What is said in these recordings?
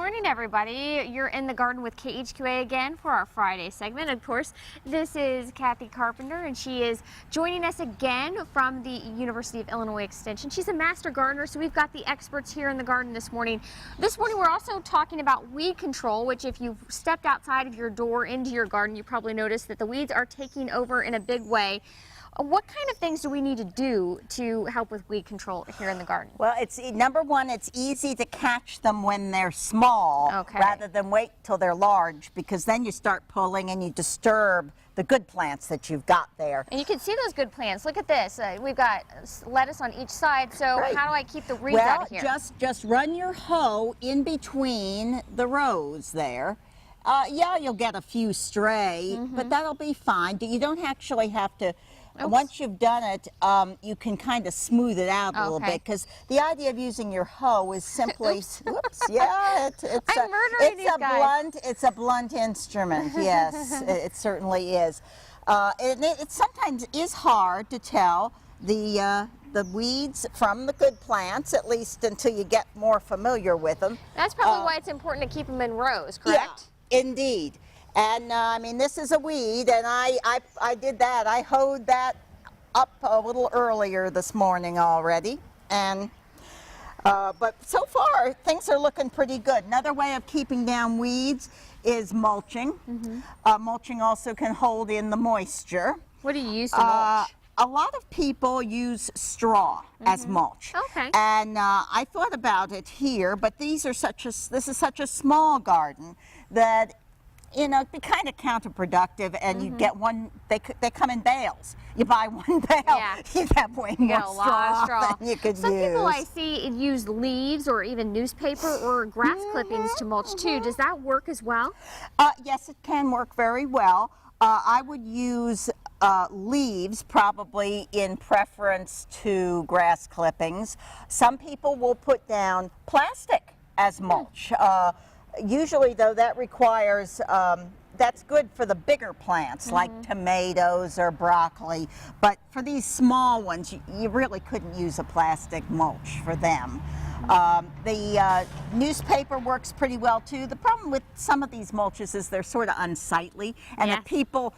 morning, everybody. You're in the garden with KHQA again for our Friday segment. Of course, this is Cathy Carpenter, and she is joining us again from the University of Illinois Extension. She's a master gardener, so we've got the experts here in the garden this morning. This morning, we're also talking about weed control, which if you've stepped outside of your door into your garden, you probably noticed that the weeds are taking over in a big way. What kind of things do we need to do to help with weed control here in the garden? Well, number one, it's easy to catch them when they're small rather than wait till they're large, because then you start pulling and you disturb the good plants that you've got there. And you can see those good plants. Look at this. We've got lettuce on each side. So how do I keep the weeds out of here? Just run your hoe in between the rows there. Yeah, you'll get a few stray, but that'll be fine. You don't actually have to. Once you've done it, you can kind of smooth it out a little bit, because the idea of using your hoe is simply, it's a blunt instrument. Yes, it certainly is. It sometimes is hard to tell the weeds from the good plants, at least until you get more familiar with them. That's probably why it's important to keep them in rows, correct? Yeah, indeed. And I mean, this is a weed, and I did that. I hoed that up a little earlier this morning already, and but so far things are looking pretty good. Another way of keeping down weeds is mulching. Mulching also can hold in the moisture. What do you use to mulch? A lot of people use straw as mulch. Okay. And I thought about it here, but this is such a small garden that, you know, it'd be kind of counterproductive, and you get one, they come in bales. You buy one bale, you get way more straw than you could use. Some people I see use leaves or even newspaper or grass clippings to mulch too. Does that work as well? Yes, it can work very well. I would use leaves probably in preference to grass clippings. Some people will put down plastic as mulch. Usually, though, that requires, that's good for the bigger plants like tomatoes or broccoli, but for these small ones, you really couldn't use a plastic mulch for them. The newspaper works pretty well too. The problem with some of these mulches is they're sort of unsightly, and if people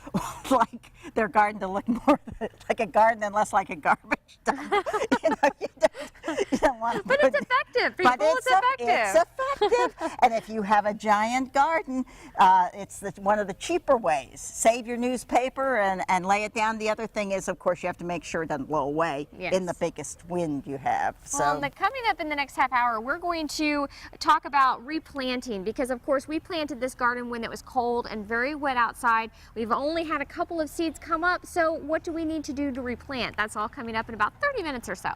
like their garden to look more like a garden and less like a garbage dump, you don't want to. But it's effective. People, it's effective. And if you have a giant garden, it's one of the cheaper ways. Save your newspaper and lay it down. The other thing is, of course, you have to make sure it doesn't blow away in the biggest wind you have. Well, coming up in the next half hour, we're going to talk about replanting, because of course we planted this garden when it was cold and very wet outside. We've only had a couple of seeds come up, so what do we need to do to replant? That's all coming up in about 30 minutes or so.